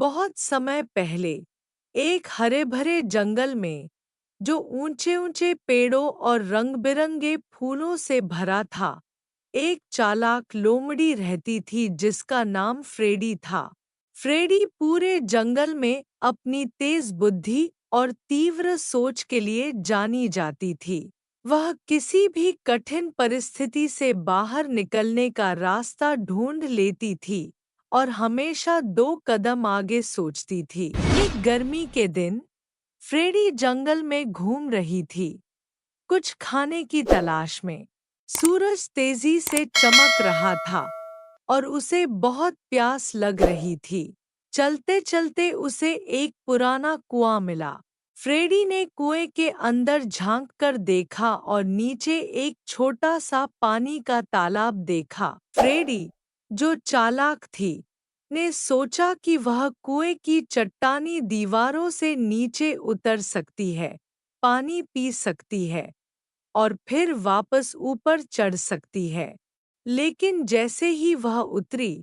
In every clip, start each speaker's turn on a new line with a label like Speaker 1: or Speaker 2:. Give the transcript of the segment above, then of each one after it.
Speaker 1: बहुत समय पहले एक हरे भरे जंगल में जो ऊंचे ऊंचे पेड़ों और रंग बिरंगे फूलों से भरा था, एक चालाक लोमड़ी रहती थी जिसका नाम फ्रेडी था। फ्रेडी पूरे जंगल में अपनी तेज बुद्धि और तीव्र सोच के लिए जानी जाती थी। वह किसी भी कठिन परिस्थिति से बाहर निकलने का रास्ता ढूंढ लेती थी और हमेशा 2 कदम आगे सोचती थी। एक गर्मी के दिन फ्रेडी जंगल में घूम रही थी, कुछ खाने की तलाश में। सूरज तेजी से चमक रहा था और उसे बहुत प्यास लग रही थी। चलते चलते उसे एक पुराना कुआं मिला। फ्रेडी ने कुएं के अंदर झांक कर देखा और नीचे एक छोटा सा पानी का तालाब देखा। फ्रेडी, जो चालाक थी, ने सोचा कि वह कुएं की चट्टानी दीवारों से नीचे उतर सकती है, पानी पी सकती है और फिर वापस ऊपर चढ़ सकती है। लेकिन जैसे ही वह उतरी,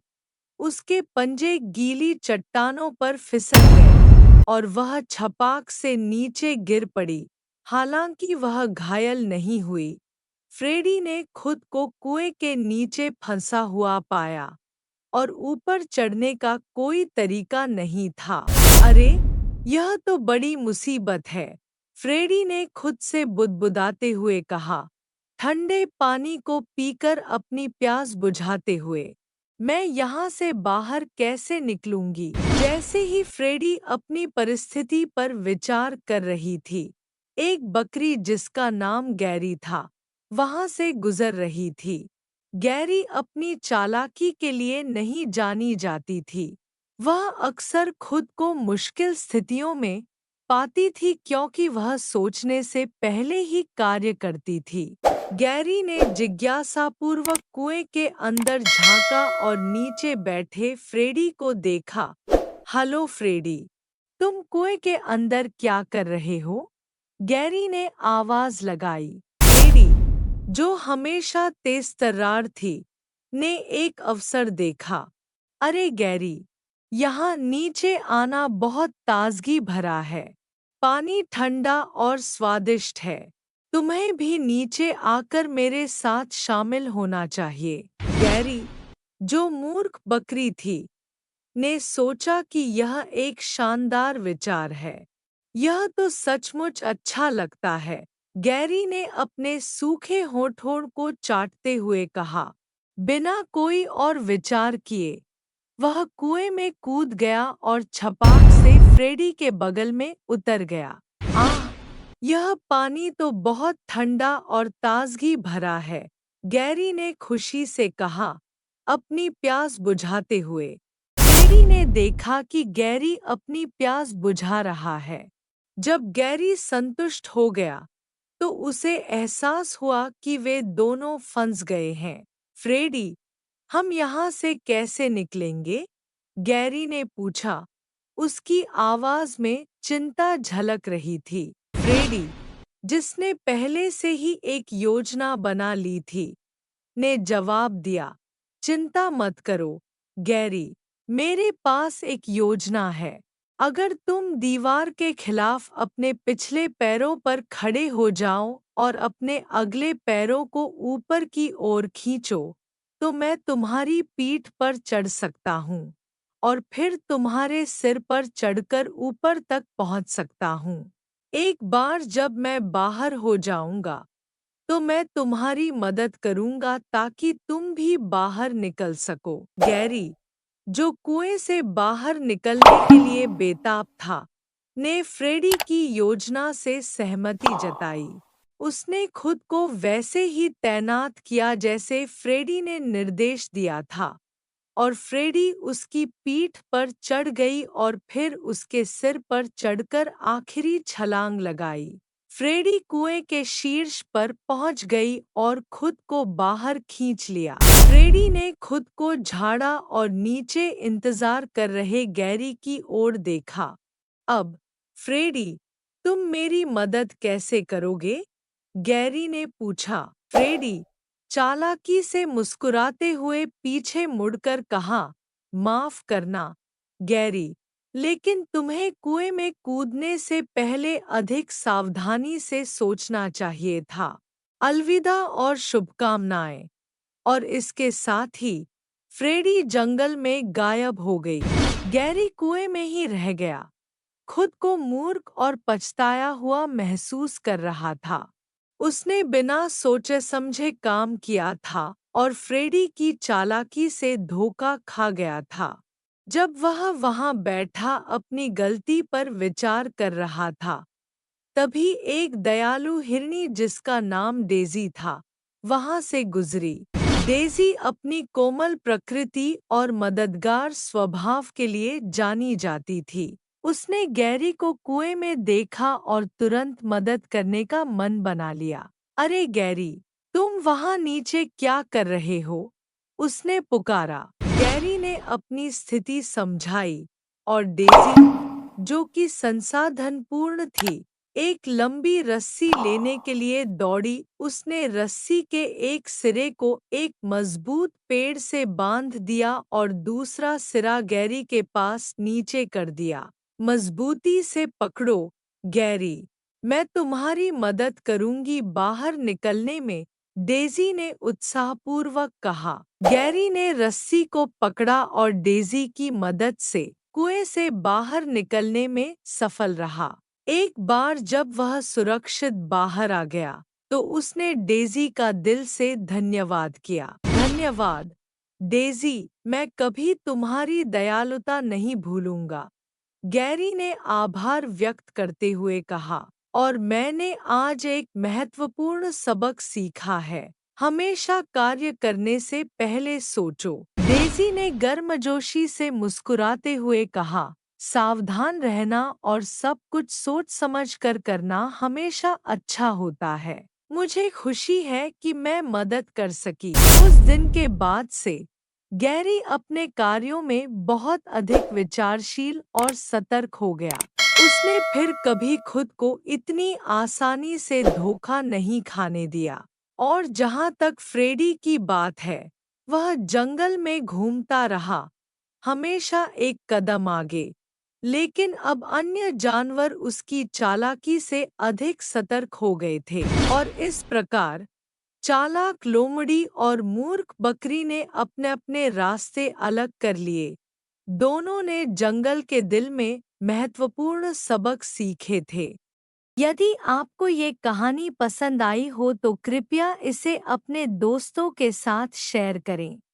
Speaker 1: उसके पंजे गीली चट्टानों पर फिसल गए और वह छपाक से नीचे गिर पड़ी। हालांकि वह घायल नहीं हुई, फ्रेडी ने खुद को कुएं के नीचे फंसा हुआ पाया और ऊपर चढ़ने का कोई तरीका नहीं था। अरे, यह तो बड़ी मुसीबत है, फ्रेडी ने खुद से बुदबुदाते हुए कहा, ठंडे पानी को पीकर अपनी प्यास बुझाते हुए। मैं यहाँ से बाहर कैसे निकलूंगी? जैसे ही फ्रेडी अपनी परिस्थिति पर विचार कर रही थी, एक बकरी जिसका नाम गैरी था, वहां से गुजर रही थी। गैरी अपनी चालाकी के लिए नहीं जानी जाती थी। वह अक्सर खुद को मुश्किल स्थितियों में पाती थी क्योंकि वह सोचने से पहले ही कार्य करती थी। गैरी ने जिज्ञासापूर्वक कुएं के अंदर झांका और नीचे बैठे फ्रेडी को देखा। हेलो फ्रेडी, तुम कुएं के अंदर क्या कर रहे हो? गैरी ने आवाज लगाई। फ्रेडी, जो हमेशा तेजतर्रार थी, ने एक अवसर देखा। अरे गैरी, यहाँ नीचे आना बहुत ताजगी भरा है। पानी ठंडा और स्वादिष्ट है। तुम्हें भी नीचे आकर मेरे साथ शामिल होना चाहिए। गैरी, जो मूर्ख बकरी थी, ने सोचा कि यह एक शानदार विचार है। यह तो सचमुच अच्छा लगता है। गैरी ने अपने सूखे होठों को चाटते हुए कहा। बिना कोई और विचार किए वह कुएं में कूद गया और छपाक से फ्रेडी के बगल में उतर गया। आह! यह पानी तो बहुत ठंडा और ताजगी भरा है, गैरी ने खुशी से कहा, अपनी प्यास बुझाते हुए। फ्रेडी ने देखा कि गैरी अपनी प्यास बुझा रहा है। जब गैरी संतुष्ट हो गया, तो उसे एहसास हुआ कि वे दोनों फंस गए हैं। फ्रेडी, हम यहाँ से कैसे निकलेंगे? गैरी ने पूछा। उसकी आवाज में चिंता झलक रही थी। फ्रेडी, जिसने पहले से ही एक योजना बना ली थी, ने जवाब दिया, चिंता मत करो, गैरी, मेरे पास एक योजना है। अगर तुम दीवार के खिलाफ अपने पिछले पैरों पर खड़े हो जाओ और अपने अगले पैरों को ऊपर की ओर खींचो, तो मैं तुम्हारी पीठ पर चढ़ सकता हूँ और फिर तुम्हारे सिर पर चढ़कर ऊपर तक पहुँच सकता हूँ। एक बार जब मैं बाहर हो जाऊंगा, तो मैं तुम्हारी मदद करूंगा ताकि तुम भी बाहर निकल सको। गैरी, जो कुएं से बाहर निकलने के लिए बेताब था, ने फ्रेडी की योजना से सहमति जताई। उसने खुद को वैसे ही तैनात किया जैसे फ्रेडी ने निर्देश दिया था और फ्रेडी उसकी पीठ पर चढ़ गई और फिर उसके सिर पर चढ़कर आखिरी छलांग लगाई। फ्रेडी कुएं के शीर्ष पर पहुंच गई और खुद को बाहर खींच लिया। फ्रेडी ने खुद को झाड़ा और नीचे इंतजार कर रहे गैरी की ओर देखा। अब, फ्रेडी, तुम मेरी मदद कैसे करोगे? गैरी ने पूछा। फ्रेडी, चालाकी से मुस्कुराते हुए पीछे मुड़कर कहा, माफ करना, गैरी, लेकिन तुम्हें कुएं में कूदने से पहले अधिक सावधानी से सोचना चाहिए था। अलविदा और शुभकामनाएं। और इसके साथ ही फ्रेडी जंगल में गायब हो गई। गैरी कुएं में ही रह गया, खुद को मूर्ख और पछताया हुआ महसूस कर रहा था। उसने बिना सोचे समझे काम किया था और फ्रेडी की चालाकी से धोखा खा गया था। जब वह वहां बैठा अपनी गलती पर विचार कर रहा था, तभी एक दयालु हिरनी जिसका नाम डेज़ी था, वहां से गुजरी। डेज़ी अपनी कोमल प्रकृति और मददगार स्वभाव के लिए जानी जाती थी। उसने गैरी को कुएं में देखा और तुरंत मदद करने का मन बना लिया। अरे गैरी, तुम वहां नीचे क्या कर रहे हो? उसने पुकारा। गैरी ने अपनी स्थिति समझाई और डेज़ी, जो कि संसाधनपूर्ण थी, एक लंबी रस्सी लेने के लिए दौड़ी। उसने रस्सी के एक सिरे को एक मजबूत पेड़ से बांध दिया और दूसरा सिरा गैरी के पास नीचे कर दिया। मजबूती से पकड़ो, गैरी। मैं तुम्हारी मदद करूंगी बाहर निकलने में, डेज़ी ने उत्साहपूर्वक कहा। गैरी ने रस्सी को पकड़ा और डेज़ी की मदद से कुएं से बाहर निकलने में सफल रहा। एक बार जब वह सुरक्षित बाहर आ गया, तो उसने डेज़ी का दिल से धन्यवाद किया। धन्यवाद, डेज़ी, मैं कभी तुम्हारी दयालुता नहीं भूलूंगा, गैरी ने आभार व्यक्त करते हुए कहा। और मैंने आज एक महत्वपूर्ण सबक सीखा है, हमेशा कार्य करने से पहले सोचो। डेज़ी ने गर्मजोशी से मुस्कुराते हुए कहा, सावधान रहना और सब कुछ सोच समझ कर करना हमेशा अच्छा होता है। मुझे खुशी है कि मैं मदद कर सकी। उस दिन के बाद से गैरी अपने कार्यों में बहुत अधिक विचारशील और सतर्क हो गया। उसने फिर कभी खुद को इतनी आसानी से धोखा नहीं खाने दिया। और जहाँ तक फ्रेडी की बात है, वह जंगल में घूमता रहा, हमेशा एक कदम आगे। लेकिन अब अन्य जानवर उसकी चालाकी से अधिक सतर्क हो गए थे। और इस प्रकार चालाक लोमड़ी और मूर्ख बकरी ने अपने अपने रास्ते अलग कर लिए। दोनों ने जंगल के दिल में महत्वपूर्ण सबक सीखे थे। यदि आपको ये कहानी पसंद आई हो तो कृपया इसे अपने दोस्तों के साथ शेयर करें।